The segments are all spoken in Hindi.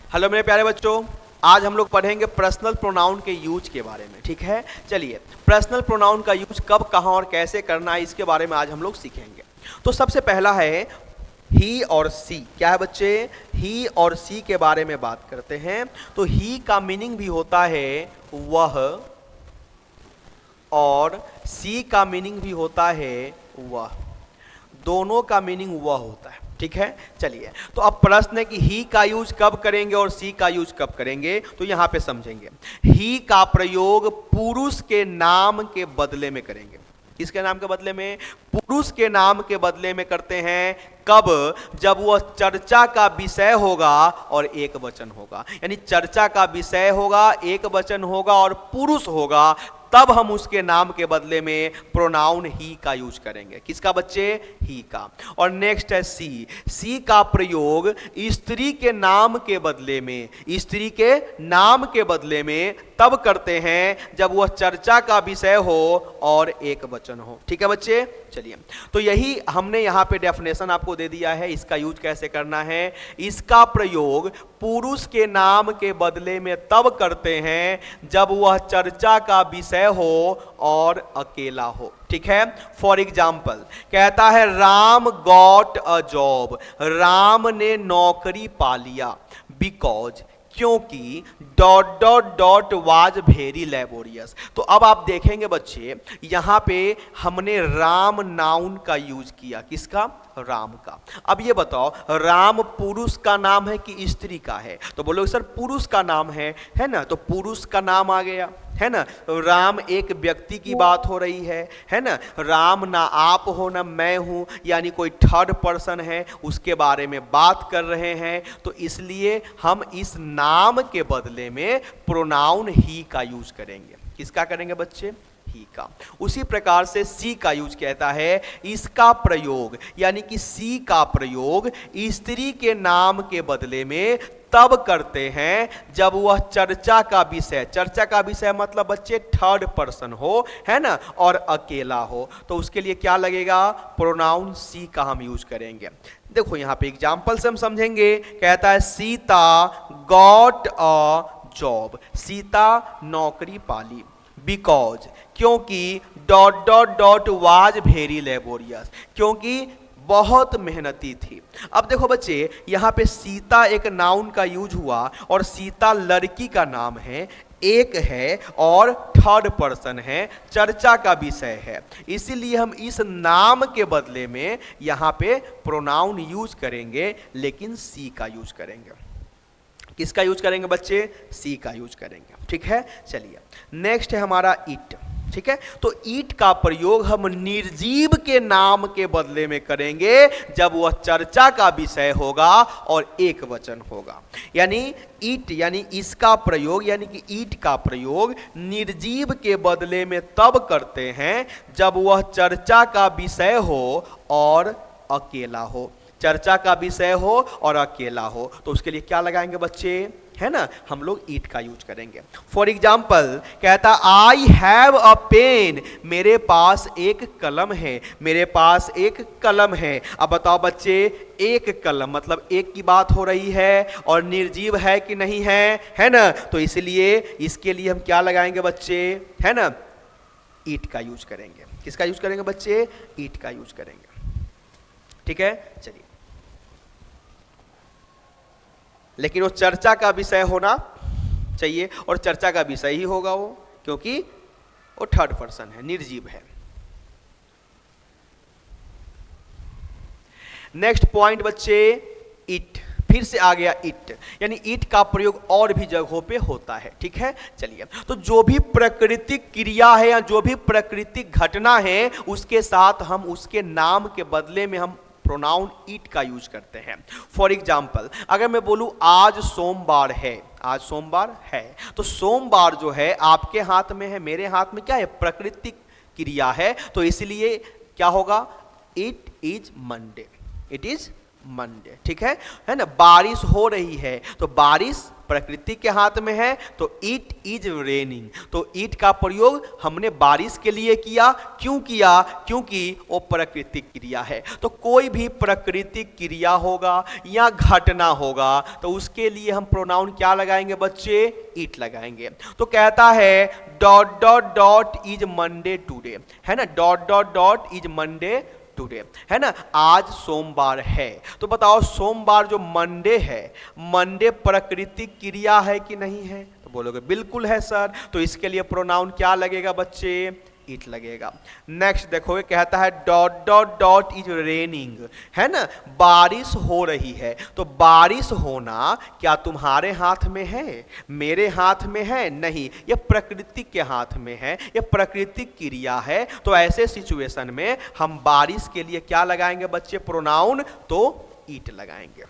हेलो मेरे प्यारे बच्चों, आज हम लोग पढ़ेंगे पर्सनल प्रोनाउन के यूज के बारे में। ठीक है, चलिए पर्सनल प्रोनाउन का यूज कब, कहाँ और कैसे करना है इसके बारे में आज हम लोग सीखेंगे। तो सबसे पहला है ही और सी। क्या है बच्चे? ही और सी के बारे में बात करते हैं। तो ही का मीनिंग भी होता है वह और सी का मीनिंग भी होता है वह, दोनों का मीनिंग वह होता है। ठीक है, चलिए तो अब प्रश्न है कि ही का यूज कब करेंगे और सी का यूज कब करेंगे, तो यहां पे समझेंगे। ही का प्रयोग पुरुष के नाम के बदले में करेंगे। किसके नाम के बदले में? पुरुष के नाम के बदले में करते हैं। कब? जब वह चर्चा का विषय होगा और एक वचन होगा। यानी चर्चा का विषय होगा, एक वचन होगा और पुरुष होगा, तब हम उसके नाम के बदले में प्रोनाउन ही का यूज करेंगे। किसका बच्चे? ही का। और नेक्स्ट है सी। सी का प्रयोग स्त्री के नाम के बदले में, स्त्री के नाम के बदले में तब करते हैं जब वह चर्चा का विषय हो और एक वचन हो। ठीक है बच्चे, चलिए तो यही हमने यहाँ पे डेफिनेशन आपको दे दिया है, इसका यूज कैसे करना है। इसका प्रयोग पुरुष के नाम के बदले में तब करते हैं जब वह चर्चा का विषय हो और अकेला हो। ठीक है, फॉर एग्जाम्पल कहता है Ram got a job, Ram ने नौकरी पा लिया। बिकॉज, क्योंकि dot dot dot was very laborious. तो अब आप देखेंगे बच्चे, यहां पे हमने राम नाउन का यूज किया। किसका? राम का। अब ये बताओ, राम पुरुष का नाम है कि स्त्री का है? तो बोलो सर पुरुष का नाम है ना, तो पुरुष का नाम आ गया, है ना। राम एक व्यक्ति की बात हो रही है ना। राम ना आप हो ना मैं हूं, यानी कोई थर्ड पर्सन है, उसके बारे में बात कर रहे हैं। तो इसलिए हम इस नाम के बदले में प्रोनाउन ही का यूज करेंगे। किसका करेंगे बच्चे? ही का। उसी प्रकार से सी का यूज कहता है इसका प्रयोग, यानी कि सी का प्रयोग स्त्री के नाम के बदले में तब करते हैं जब वह चर्चा का विषय, चर्चा का विषय मतलब बच्चे थर्ड पर्सन हो, है ना, और अकेला हो। तो उसके लिए क्या लगेगा? प्रोनाउन सी का हम यूज करेंगे। देखो यहां पे एग्जाम्पल से हम समझेंगे। कहता है Sita got a job, Sita नौकरी पाली। बिकॉज, क्योंकि dot dot dot was very laborious, क्योंकि बहुत मेहनती थी। अब देखो बच्चे, यहां पे सीता एक नाउन का यूज हुआ और सीता लड़की का नाम है, एक है और थर्ड पर्सन है, चर्चा का विषय है। इसीलिए हम इस नाम के बदले में यहां पे प्रोनाउन यूज करेंगे, लेकिन सी का यूज करेंगे। किसका यूज करेंगे बच्चे? सी का यूज करेंगे। ठीक है, चलिए नेक्स्ट है हमारा इट। ठीक है, तो ईट का प्रयोग हम निर्जीव के नाम के बदले में करेंगे जब वह चर्चा का विषय होगा और एक वचन होगा। यानी ईट, यानी इसका प्रयोग, यानी कि ईट का प्रयोग निर्जीव के बदले में तब करते हैं जब वह चर्चा का विषय हो और अकेला हो। चर्चा का विषय हो और अकेला हो, तो उसके लिए क्या लगाएंगे बच्चे? है ना, हम लोग ईट का यूज करेंगे। फॉर एग्जाम्पल कहता आई हैव अ पेन, मेरे पास एक कलम है, मेरे पास एक कलम है। अब बताओ बच्चे, एक कलम मतलब एक की बात हो रही है और निर्जीव है कि नहीं है ना। तो इसलिए इसके लिए हम क्या लगाएंगे बच्चे? है ना, ईट का यूज करेंगे। किसका यूज करेंगे बच्चे? ईट का यूज करेंगे। ठीक है, चलिए, लेकिन वो चर्चा का विषय होना चाहिए और चर्चा का विषय ही होगा वो, क्योंकि वो थर्ड पर्सन है, निर्जीव है। नेक्स्ट पॉइंट बच्चे, इट। फिर से आ गया इट, यानी इट का प्रयोग और भी जगहों पे होता है। ठीक है, चलिए तो जो भी प्राकृतिक क्रिया है या जो भी प्राकृतिक घटना है उसके साथ हम उसके नाम के बदले में हम प्रोनाउन ईट का यूज करते हैं। फॉर एग्जाम्पल अगर मैं बोलूं आज सोमवार है, आज सोमवार है, तो सोमवार जो है आपके हाथ में है, मेरे हाथ में क्या है? प्राकृतिक क्रिया है। तो इसलिए क्या होगा? It is Monday, it is Monday. ठीक है ना। बारिश हो रही है, तो बारिश प्रकृति के हाथ में है, तो इट इज रेनिंग। तो इट का प्रयोग हमने बारिश के लिए किया। क्यों किया? क्योंकि वो प्राकृतिक क्रिया है। तो कोई भी प्राकृतिक क्रिया होगा या घटना होगा तो उसके लिए हम प्रोनाउन क्या लगाएंगे बच्चे? इट लगाएंगे। तो कहता है dot dot dot is Monday today, है ना, dot dot dot is Monday today, है ना, आज सोमवार है। तो बताओ सोमवार जो मंडे है, मंडे प्राकृतिक क्रिया है कि नहीं है? तो बोलोगे बिल्कुल है सर। तो इसके लिए प्रोनाउन क्या लगेगा बच्चे? इट लगेगा। नेक्स्ट देखो ये कहता है dot dot dot is raining, है ना, बारिश हो रही है। तो बारिश होना क्या तुम्हारे हाथ में है? मेरे हाथ में है? नहीं, यह प्रकृति के हाथ में है, यह प्राकृतिक क्रिया है। तो ऐसे सिचुएशन में हम बारिश के लिए क्या लगाएंगे बच्चे? प्रोनाउन, तो इट लगाएंगे।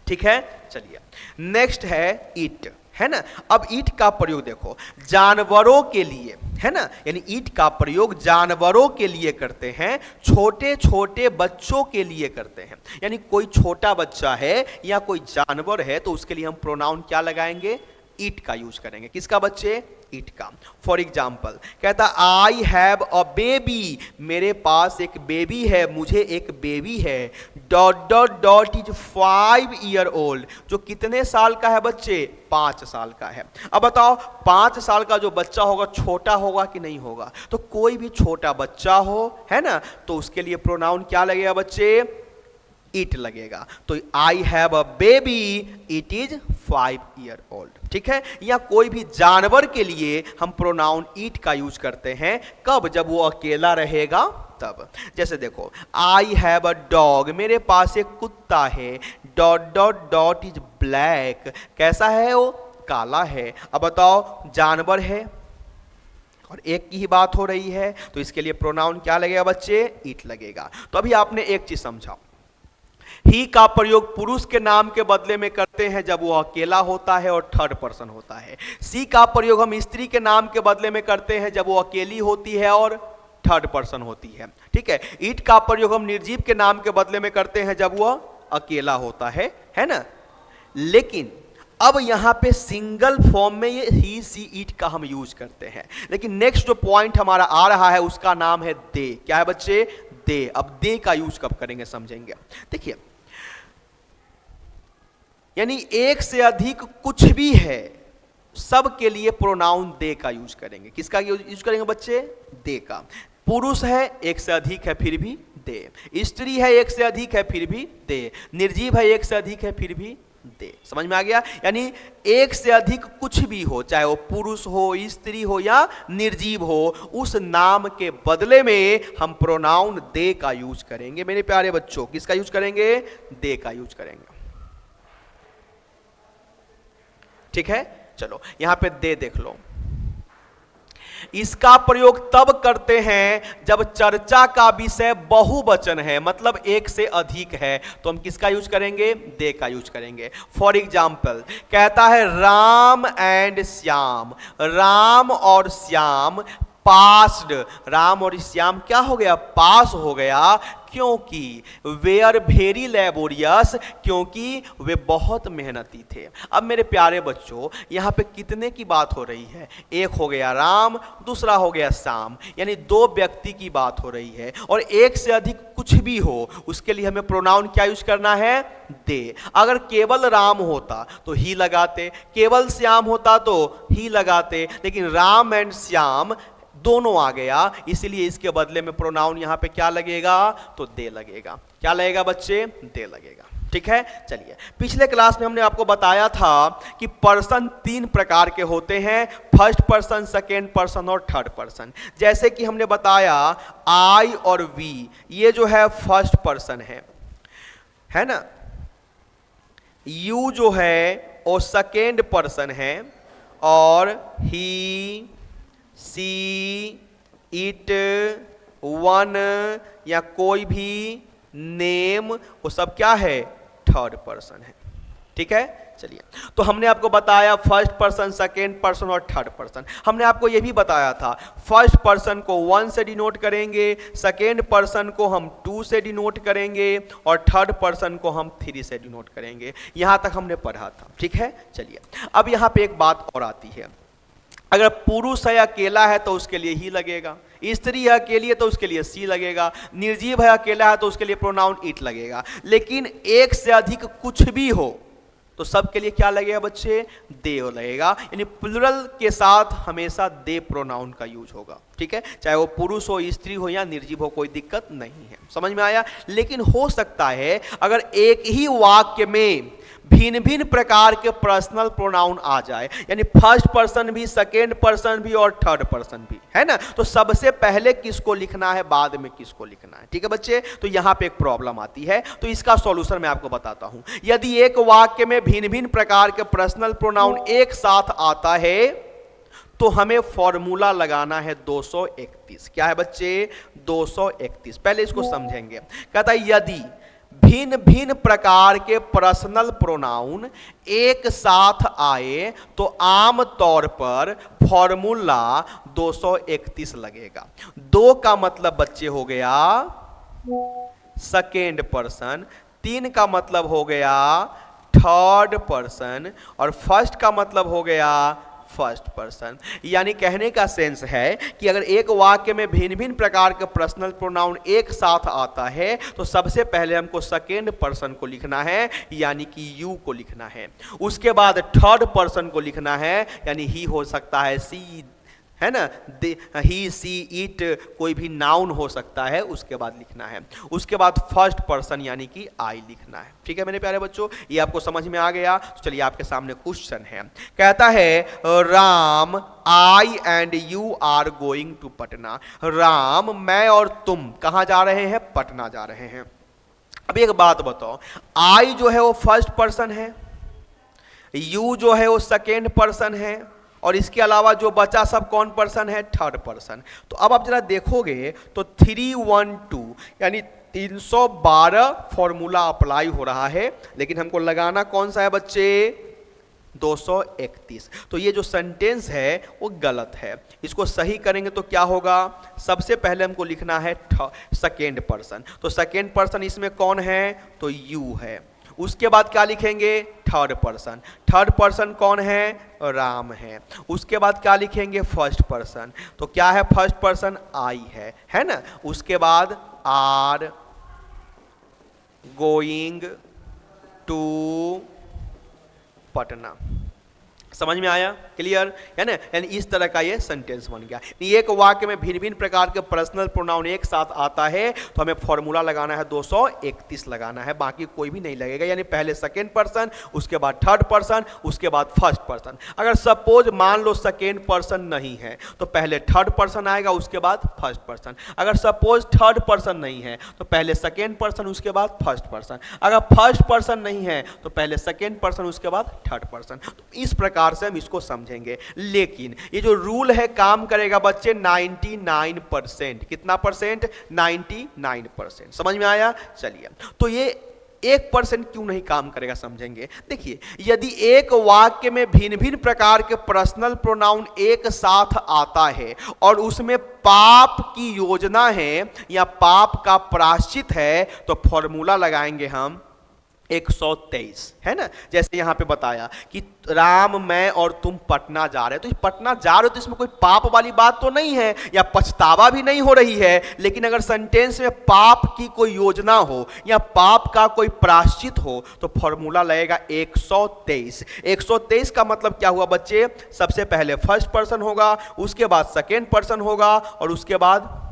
ठीक है, चलिए नेक्स्ट है इट, है ना। अब ईट का प्रयोग देखो जानवरों के लिए, है ना, यानी ईट का प्रयोग जानवरों के लिए करते हैं, छोटे छोटे बच्चों के लिए करते हैं। यानी कोई छोटा बच्चा है या कोई जानवर है तो उसके लिए हम प्रोनाउन क्या लगाएंगे? ईट का यूज करेंगे। किसका बच्चे? ईट का। फॉर एग्जाम्पल कहता आई हैव अ बेबी, मेरे पास एक बेबी है, मुझे एक बेबी है। Dot dot dot is 5 year old, जो कितने साल का है बच्चे? 5 साल का है। अब बताओ 5 साल का जो बच्चा होगा छोटा होगा कि नहीं होगा? तो कोई भी छोटा बच्चा हो, है ना, तो उसके लिए प्रोनाउन क्या लगेगा बच्चे? इट लगेगा। तो I have a baby, it is 5 year old. ठीक है, या कोई भी जानवर के लिए हम प्रोनाउन इट का यूज करते हैं। कब? जब वो अकेला रहेगा तब। जैसे देखो आई हैव अ डॉग, मेरे पास एक कुत्ता है। Dot dot dot is black, कैसा है वो? काला है। अब बताओ जानवर है और एक की ही बात हो रही है, तो इसके लिए प्रोनाउन क्या लगेगा बच्चे? इट लगेगा। तो अभी आपने एक चीज समझा, ही का प्रयोग पुरुष के नाम के बदले में करते हैं जब वो अकेला होता है और थर्ड पर्सन होता है। सी का प्रयोग हम स्त्री के नाम के बदले में करते हैं जब वो अकेली होती है और थर्ड पर्सन होती है। ठीक है, ईट का प्रयोग हम निर्जीव के नाम के बदले में करते हैं जब वो अकेला होता है ना। लेकिन अब यहां पे सिंगल फॉर्म में ये ही सी ईट का हम यूज करते हैं। लेकिन नेक्स्ट जो पॉइंट हमारा आ रहा है उसका नाम है दे। क्या है बच्चे? दे। अब दे का यूज कब करेंगे समझेंगे। देखिए यानी एक से अधिक कुछ भी है सब के लिए प्रोनाउन दे का यूज करेंगे। किसका यूज करेंगे बच्चे? दे का। पुरुष है एक से अधिक है फिर भी दे, स्त्री है एक से अधिक है फिर भी दे, निर्जीव है एक से अधिक है फिर भी दे। समझ में आ गया? यानी एक से अधिक कुछ भी हो, चाहे वो पुरुष हो, स्त्री हो या निर्जीव हो, उस नाम के बदले में हम प्रोनाउन दे का यूज करेंगे। मेरे प्यारे बच्चों किसका यूज करेंगे? दे का यूज करेंगे। ठीक है, चलो यहां पे दे देख लो। इसका प्रयोग तब करते हैं जब चर्चा का विषय बहुवचन है, मतलब एक से अधिक है, तो हम किसका यूज करेंगे? दे का यूज करेंगे। फॉर एग्जाम्पल कहता है राम एंड श्याम, राम और श्याम पास्ड, राम और श्याम क्या हो गया? पास हो गया। क्योंकि वे आर वेरी लेबोरियस, क्योंकि वे बहुत मेहनती थे। अब मेरे प्यारे बच्चों यहाँ पे कितने की बात हो रही है? एक हो गया राम, दूसरा हो गया श्याम, यानी दो व्यक्ति की बात हो रही है। और एक से अधिक कुछ भी हो उसके लिए हमें प्रोनाउन क्या यूज करना है? दे। अगर केवल राम होता तो ही लगाते, केवल श्याम होता तो ही लगाते, लेकिन राम एंड श्याम दोनों आ गया, इसलिए इसके बदले में प्रोनाउन यहां पे क्या लगेगा? तो दे लगेगा। क्या लगेगा बच्चे? दे लगेगा। ठीक है, चलिए पिछले क्लास में हमने आपको बताया था कि पर्सन 3 प्रकार के होते हैं, फर्स्ट पर्सन, सेकेंड पर्सन और थर्ड पर्सन। जैसे कि हमने बताया आई और वी, ये जो है फर्स्ट पर्सन है ना। यू जो है वो सेकेंड पर्सन है, और ही, सी, इट, वन या कोई भी नेम, वो सब क्या है? थर्ड पर्सन है। ठीक है। चलिए, तो हमने आपको बताया फर्स्ट पर्सन, सेकेंड पर्सन और थर्ड पर्सन। हमने आपको यह भी बताया था फर्स्ट पर्सन को 1 से डिनोट करेंगे, सेकेंड पर्सन को हम 2 से डिनोट करेंगे और थर्ड पर्सन को हम 3 से डिनोट करेंगे। यहां तक हमने पढ़ा था, ठीक है। चलिए, अब यहां पे एक बात और आती है, अगर पुरुष है अकेला है तो उसके लिए ही लगेगा, स्त्री है अकेली है तो उसके लिए सी लगेगा, निर्जीव है अकेला है तो उसके लिए प्रोनाउन इट लगेगा। लेकिन एक से अधिक कुछ भी हो तो सबके लिए क्या लगेगा बच्चे? दे लगेगा, यानी प्लुरल के साथ हमेशा दे प्रोनाउन का यूज होगा, ठीक है। चाहे वो पुरुष हो, स्त्री हो या निर्जीव हो, कोई दिक्कत नहीं है, समझ में आया। लेकिन हो सकता है अगर एक ही वाक्य में भिन्न भिन्न प्रकार के पर्सनल प्रोनाउन आ जाए, यानी फर्स्ट पर्सन भी, सेकेंड पर्सन भी और थर्ड पर्सन भी, है ना, तो सबसे पहले किसको लिखना है, बाद में किसको लिखना है, ठीक है बच्चे। तो यहां पे एक प्रॉब्लम आती है, तो इसका सॉल्यूशन मैं आपको बताता हूं। यदि एक वाक्य में भिन्न भिन्न प्रकार के पर्सनल प्रोनाउन एक साथ आता है तो हमें फॉर्मूला लगाना है 231। क्या है बच्चे? 231। पहले इसको समझेंगे। कहता है यदि भिन्न भिन्न प्रकार के पर्सनल प्रोनाउन एक साथ आए तो आम तौर पर फॉर्मूला 231 लगेगा। 2 का मतलब बच्चे हो गया सेकेंड पर्सन, 3 का मतलब हो गया थर्ड पर्सन और फर्स्ट का मतलब हो गया फर्स्ट पर्सन। यानी कहने का सेंस है कि अगर एक वाक्य में भिन्न भिन्न प्रकार के पर्सनल प्रोनाउन एक साथ आता है तो सबसे पहले हमको सेकेंड पर्सन को लिखना है, यानी कि यू को लिखना है। उसके बाद थर्ड पर्सन को लिखना है, यानी ही हो सकता है सी, है ना, ही सी इट, कोई भी नाउन हो सकता है, उसके बाद लिखना है। उसके बाद फर्स्ट पर्सन यानी कि आई लिखना है, ठीक है मेरे प्यारे बच्चों। ये आपको समझ में आ गया। तो चलिए आपके सामने क्वेश्चन है, कहता है Ram I and you are going to Patna. Ram, मैं और तुम कहाँ जा रहे हैं? पटना जा रहे हैं। अब एक बात बताओ, आई जो है वो फर्स्ट पर्सन है, यू जो है वो सेकेंड पर्सन है और इसके अलावा जो बचा सब कौन पर्सन है? Third person. तो अब आप जरा देखोगे तो 312 यानी 312 फॉर्मूला अप्लाई हो रहा है, लेकिन हमको लगाना कौन सा है बच्चे? 231। तो ये जो सेंटेंस है वो गलत है। इसको सही करेंगे तो क्या होगा? सबसे पहले हमको लिखना है सेकेंड पर्सन। तो सेकेंड पर्सन इसमें कौन है? तो यू है। उसके बाद क्या लिखेंगे? Third person. थर्ड पर्सन कौन है? राम है। उसके बाद क्या लिखेंगे? First person. तो क्या है फर्स्ट पर्सन? आई है ना। उसके बाद आर गोइंग टू पटना। समझ में आया? क्लियर है ना। यानी इस तरह का ये सेंटेंस बन गया। एक वाक्य में भिन्न भिन्न प्रकार के पर्सनल प्रोनाउन एक साथ आता है तो हमें फॉर्मूला लगाना है 231 लगाना है, बाकी कोई भी नहीं लगेगा। यानी पहले सेकेंड पर्सन, उसके बाद थर्ड पर्सन, उसके बाद फर्स्ट पर्सन। अगर सपोज मान लो सेकेंड पर्सन नहीं है तो पहले थर्ड पर्सन आएगा, उसके बाद फर्स्ट पर्सन। अगर सपोज थर्ड पर्सन नहीं है तो पहले सेकेंड पर्सन, उसके बाद फर्स्ट पर्सन। अगर फर्स्ट पर्सन नहीं है तो पहले सेकेंड पर्सन, उसके बाद थर्ड पर्सन। तो इस प्रकार से हम इसको समझेंगे। लेकिन ये जो रूल है काम करेगा बच्चे 99%। कितना परसेंट? 99%। समझ में आया? चलिए, तो ये 1% क्यों नहीं काम करेगा समझेंगे। देखिए, यदि एक वाक्य में भिन्न भिन्न प्रकार के पर्सनल प्रोनाउन एक साथ आता है और उसमें पाप की योजना है या पाप का प्रायश्चित है तो फॉर्मूला लगाएंगे हम 123, है ना। जैसे यहां पे बताया कि राम, मैं और तुम पटना जा रहे हैं, तो पटना जा रहे हो तो इसमें कोई पाप वाली बात तो नहीं है या पछतावा भी नहीं हो रही है। लेकिन अगर सेंटेंस में पाप की कोई योजना हो या पाप का कोई प्रायश्चित हो तो फॉर्मूला लगेगा 123। 123 का मतलब क्या हुआ बच्चे? सबसे पहले फर्स्ट पर्सन होगा, उसके बाद सेकेंड पर्सन होगा और उसके बाद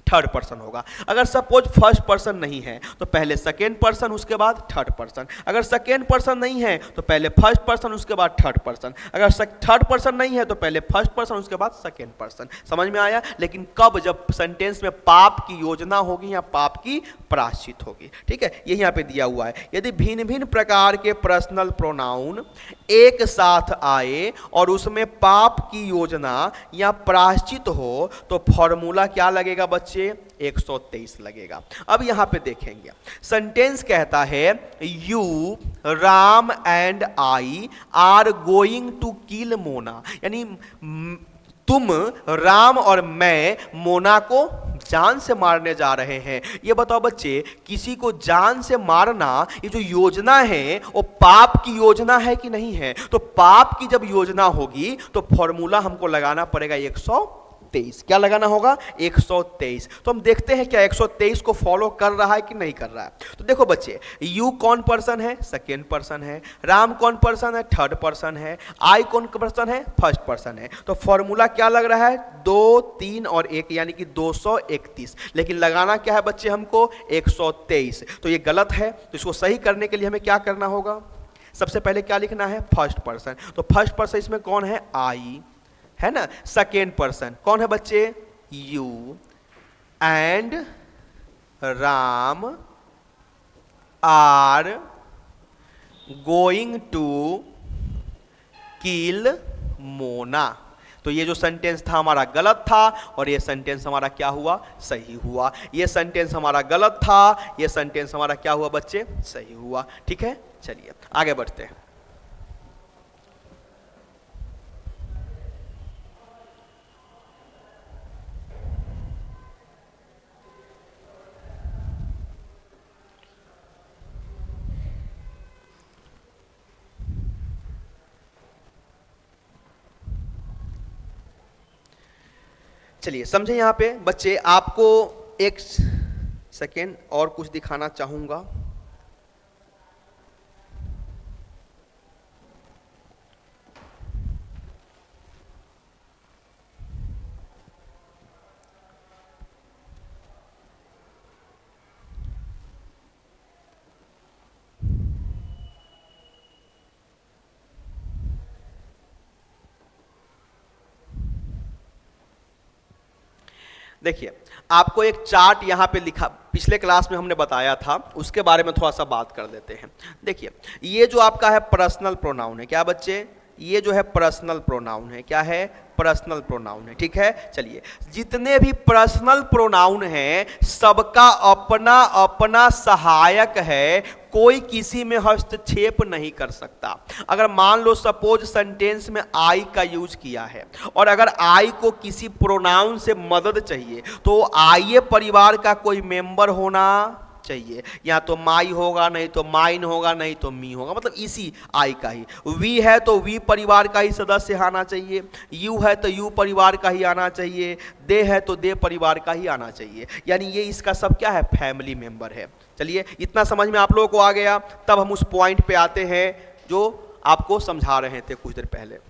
थर्ड पर्सन होगा। अगर सपोज फर्स्ट पर्सन नहीं है तो पहले सेकेंड पर्सन, उसके बाद थर्ड पर्सन। अगर सेकेंड पर्सन नहीं है तो पहले फर्स्ट पर्सन, उसके बाद थर्ड पर्सन। अगर थर्ड पर्सन नहीं है तो पहले फर्स्ट पर्सन, उसके बाद सेकेंड पर्सन। समझ में आया? लेकिन कब? जब सेंटेंस में पाप की योजना होगी या पाप की प्रायश्चित होगी। ठीक है, ये यहाँ पे दिया हुआ है। यदि भिन्न भिन्न प्रकार के पर्सनल प्रोनाउन एक साथ आए और उसमें पाप की योजना या प्रायश्चित हो तो फॉर्मूला क्या लगेगा बच्चे? 123 लगेगा। अब यहां पे देखेंगे सेंटेंस कहता है you Ram and I are going to kill Mona, यानी तुम राम और मैं मोना को जान से मारने जा रहे हैं। ये बताओ बच्चे, किसी को जान से मारना ये जो योजना है वो पाप की योजना है कि नहीं है? तो पाप की जब योजना होगी तो फॉर्मूला हमको लगाना पड़ेगा 123। क्या लगाना होगा? 123। तो हम देखते हैं क्या 123 को फॉलो कर रहा है कि नहीं कर रहा है। तो देखो बच्चे, यू कौन पर्सन है? सेकेंड पर्सन है। राम कौन पर्सन है? थर्ड पर्सन है। आई कौन पर्सन है? फर्स्ट पर्सन है। तो फॉर्मूला क्या लग रहा है? 2, 3 और 1 यानी कि 231। लेकिन लगाना क्या है बच्चे हमको? 123। तो ये गलत है। तो इसको सही करने के लिए हमें क्या करना होगा? सबसे पहले क्या लिखना है? First person. तो फर्स्ट पर्सन इसमें कौन है? आई है ना। सेकेंड पर्सन कौन है बच्चे? You and Ram are going to kill Mona. तो ये जो सेंटेंस था हमारा गलत था और ये सेंटेंस हमारा क्या हुआ? सही हुआ। ये सेंटेंस हमारा गलत था, ये सेंटेंस हमारा क्या हुआ बच्चे? सही हुआ। ठीक है, चलिए आगे बढ़ते हैं। चलिए समझे यहां पे बच्चे, आपको एक सेकेंड और कुछ दिखाना चाहूंगा। देखिए, आपको एक चार्ट यहां पे लिखा, पिछले क्लास में हमने बताया था, उसके बारे में थोड़ा सा बात कर लेते हैं। देखिए, ये जो आपका है पर्सनल प्रोनाउन है। क्या बच्चे? ये जो है पर्सनल प्रोनाउन है। क्या है? पर्सनल प्रोनाउन है। ठीक है, चलिए, जितने भी पर्सनल प्रोनाउन हैं सबका अपना अपना सहायक है, कोई किसी में हस्तक्षेप नहीं कर सकता। अगर मान लो सपोज सेंटेंस में आई का यूज किया है और अगर आई को किसी प्रोनाउन से मदद चाहिए तो आई परिवार का कोई मेंबर होना चाहिए। या तो माई होगा, नहीं तो माइन होगा, नहीं तो मी होगा, मतलब इसी आई का ही। वी है तो वी परिवार का ही सदस्य आना चाहिए। यू है तो यू परिवार का ही आना चाहिए। दे है तो दे परिवार का ही आना चाहिए। यानी ये इसका सब क्या है? फैमिली मेंबर है। चलिए, इतना समझ में आप लोगों को आ गया। तब हम उस पॉइंट पे आते हैं जो आपको समझा रहे थे कुछ देर पहले।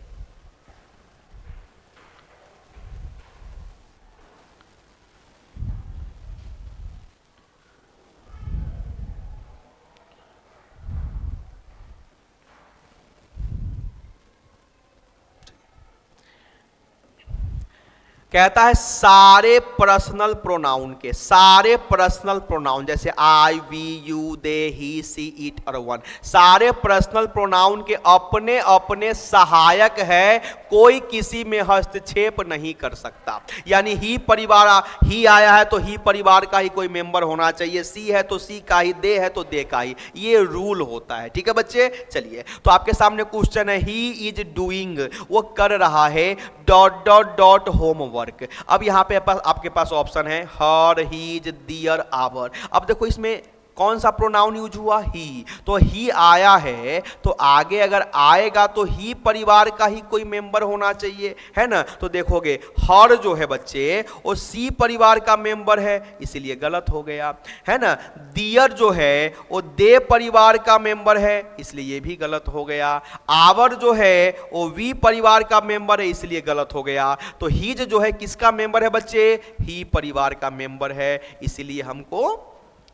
कहता है सारे पर्सनल प्रोनाउन के, सारे पर्सनल प्रोनाउन जैसे I, we, you, they, he, she, it और वन, सारे पर्सनल प्रोनाउन के अपने अपने सहायक है, कोई किसी में हस्तक्षेप नहीं कर सकता। यानी ही परिवार, ही आया है तो ही परिवार का ही कोई मेंबर होना चाहिए। सी है तो सी का ही, दे है तो दे का ही, ये रूल होता है। ठीक है बच्चे, चलिए, तो आपके सामने क्वेश्चन है, ही इज डूइंग, वो कर रहा है डॉट डॉट डॉट होमवर्क। अब यहां पे आपके पास ऑप्शन है हर, हीज, दियर, आवर। अब देखो इसमें कौन सा प्रोनाउन यूज हुआ? ही। तो ही आया है तो आगे अगर आएगा तो ही परिवार का ही कोई मेंबर होना चाहिए, है ना। तो देखोगे हर जो है बच्चे वो सी परिवार का मेंबर है, इसीलिए गलत हो गया, है ना। दियर जो है वो दे परिवार का मेंबर है, इसलिए ये भी गलत हो गया। आवर जो है वो वी परिवार का मेंबर है, इसलिए गलत हो गया। तो हीज जो है किसका मेंबर है बच्चे? ही परिवार का मेंबर है, इसीलिए हमको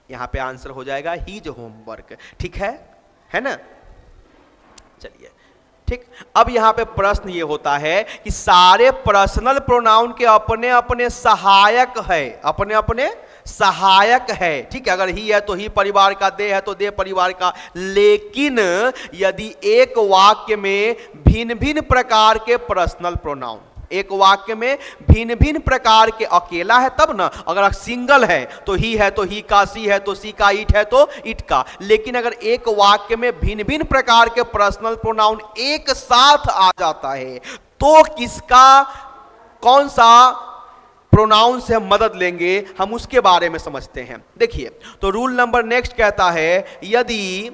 यहां पे आंसर हो जाएगा हीज होमवर्क। ठीक है ना। चलिए, ठीक। अब यहां पे प्रश्न ये होता है कि सारे पर्सनल प्रोनाउन के अपने अपने सहायक है, अपने अपने सहायक है। ठीक है, अगर ही है तो ही परिवार का, दे है तो दे परिवार का। लेकिन यदि एक वाक्य में भिन्न भिन्न प्रकार के पर्सनल प्रोनाउन, एक वाक्य में भिन्न भिन्न प्रकार के, अकेला है तब ना, अगर सिंगल है तो ही का, सी है तो सी का, इट है तो इट का। लेकिन अगर एक वाक्य में भिन्न भिन्न प्रकार के पर्सनल प्रोनाउन एक साथ आ जाता है तो किसका, कौन सा प्रोनाउन से हम मदद लेंगे, हम उसके बारे में समझते हैं। देखिए, तो रूल नंबर नेक्स्ट कहता है, यदि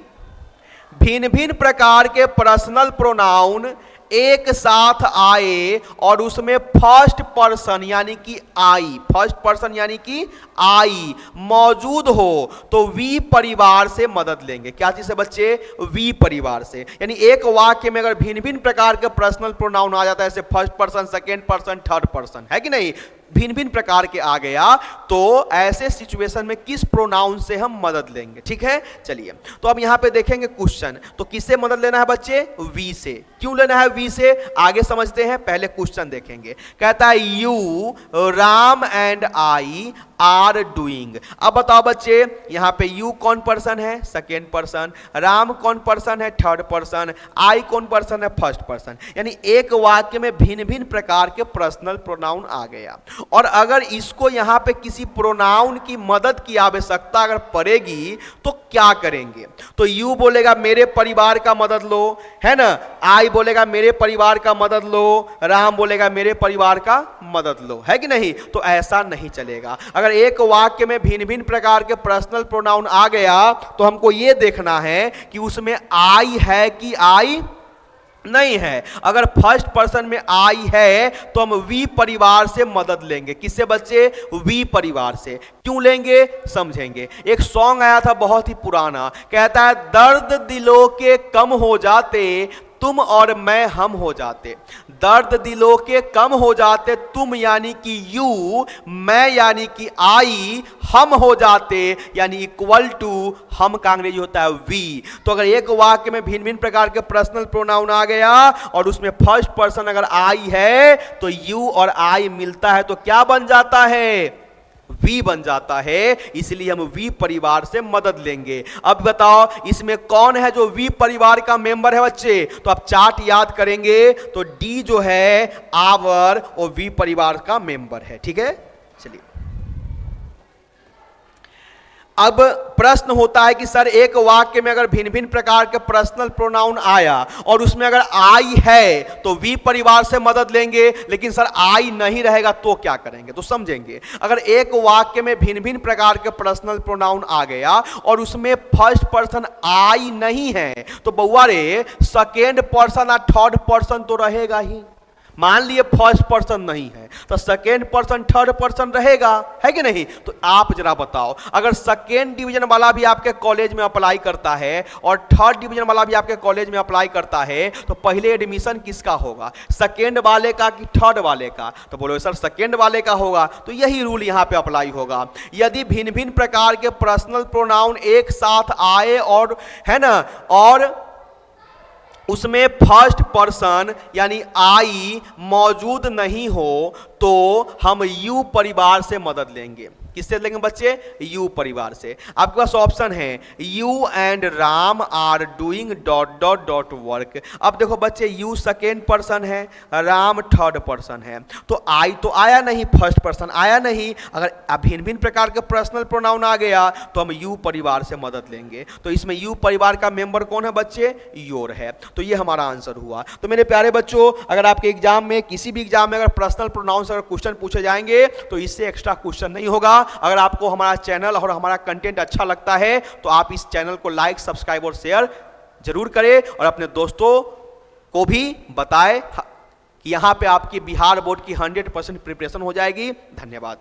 भिन्न भिन्न प्रकार के पर्सनल प्रोनाउन एक साथ आए और उसमें फर्स्ट पर्सन यानी कि आई मौजूद हो तो वी परिवार से मदद लेंगे। क्या चीज से बच्चे, वी परिवार से। यानी एक वाक्य में अगर भिन्न भिन्न प्रकार के पर्सनल प्रोनाउन आ जाता है, जैसे first person, second person, third person, है कि नहीं, भिन्न भिन्न प्रकार के आ गया, तो ऐसे सिचुएशन में किस प्रोनाउन से हम मदद लेंगे। ठीक है, चलिए, तो अब यहां पे देखेंगे क्वेश्चन, तो किससे मदद लेना है बच्चे, वी से। क्यों लेना है वी से, आगे समझते हैं, पहले क्वेश्चन देखेंगे। कहता है you, Ram and I are doing. अब बताओ बच्चे, यहां पे यू कौन पर्सन है, सेकेंड पर्सन, राम कौन पर्सन है, थर्ड पर्सन, आई कौन पर्सन है, फर्स्ट पर्सन। यानी एक वाक्य में भिन्न भिन्न प्रकार के पर्सनल प्रोनाउन आ गया, और अगर इसको यहां पे किसी प्रोनाउन की मदद की आवश्यकता अगर पड़ेगी तो क्या करेंगे। तो यू बोलेगा मेरे परिवार का मदद लो, है ना, आई बोलेगा मेरे परिवार का मदद लो, राम बोलेगा मेरे परिवार का मदद लो, है कि नहीं। तो ऐसा नहीं चलेगा। अगर एक वाक्य में भिन्न भिन्न प्रकार के पर्सनल प्रोनाउन आ गया तो हमको यह देखना है कि उसमें आई है कि आई नहीं है। अगर फर्स्ट पर्सन में आई है तो हम वी परिवार से मदद लेंगे। किससे बच्चे, वी परिवार से। क्यों लेंगे, समझेंगे। एक सॉन्ग आया था बहुत ही पुराना, कहता है दर्द दिलों के कम हो जाते तुम और मैं हम हो जाते। दर्द दिलों के कम हो जाते, तुम यानी कि यू, मैं यानी कि आई, हम हो जाते यानी इक्वल टू, हम का अंग्रेजी होता है वी। तो अगर एक वाक्य में भिन्न भिन्न प्रकार के पर्सनल प्रोनाउन आ गया और उसमें फर्स्ट पर्सन अगर आई है तो यू और आई मिलता है तो क्या बन जाता है, वी बन जाता है। इसलिए हम वी परिवार से मदद लेंगे। अब बताओ इसमें कौन है जो वी परिवार का मेंबर है बच्चे। तो आप चार्ट याद करेंगे तो डी जो है आवर और वी परिवार का मेंबर है। ठीक है, चलिए अब प्रश्न होता है कि सर एक वाक्य में अगर भिन्न भिन्न प्रकार के पर्सनल प्रोनाउन आया और उसमें अगर आई है तो वी परिवार से मदद लेंगे, लेकिन सर आई नहीं रहेगा तो क्या करेंगे। तो समझेंगे, अगर एक वाक्य में भिन्न भिन्न प्रकार के पर्सनल प्रोनाउन आ गया और उसमें फर्स्ट पर्सन आई नहीं है तो बउआ रे सेकेंड पर्सन और थर्ड पर्सन तो रहेगा ही। मान लिए फर्स्ट पर्सन नहीं है तो सेकेंड पर्सन, थर्ड पर्सन रहेगा, है कि नहीं। तो आप जरा बताओ, अगर सेकेंड डिवीजन वाला भी आपके कॉलेज में अप्लाई करता है और थर्ड डिवीजन वाला भी आपके कॉलेज में अप्लाई करता है तो पहले एडमिशन किसका होगा, सेकेंड वाले का कि थर्ड वाले का। तो बोलो सर सेकेंड वाले का होगा। तो यही रूल यहां पे अप्लाई होगा। यदि भिन्न भिन्न प्रकार के पर्सनल प्रोनाउन एक साथ आए और, है ना, और उसमें फर्स्ट पर्सन यानी आई मौजूद नहीं हो तो हम यू परिवार से मदद लेंगे। किससे लेंगे बच्चे, यू परिवार से। आपके पास ऑप्शन है you and Ram are doing dot dot dot work. अब देखो बच्चे यू सेकेंड पर्सन है, राम थर्ड पर्सन है, तो आई तो आया नहीं, फर्स्ट पर्सन आया नहीं। अगर भिन्न भिन्न प्रकार के पर्सनल प्रोनाउन आ गया तो हम यू परिवार से मदद लेंगे। तो इसमें यू परिवार का मेंबर कौन है बच्चे, योर है। तो ये हमारा आंसर हुआ। तो मेरे प्यारे बच्चों, अगर आपके एग्जाम में किसी भी एग्जाम में अगर पर्सनल प्रोनाउन से अगर क्वेश्चन पूछे जाएंगे तो इससे एक्स्ट्रा क्वेश्चन नहीं होगा। अगर आपको हमारा चैनल और हमारा कंटेंट अच्छा लगता है तो आप इस चैनल को लाइक, सब्सक्राइब और शेयर जरूर करें और अपने दोस्तों को भी बताएं कि यहां पे आपकी बिहार बोर्ड की 100% प्रिपरेशन हो जाएगी। धन्यवाद।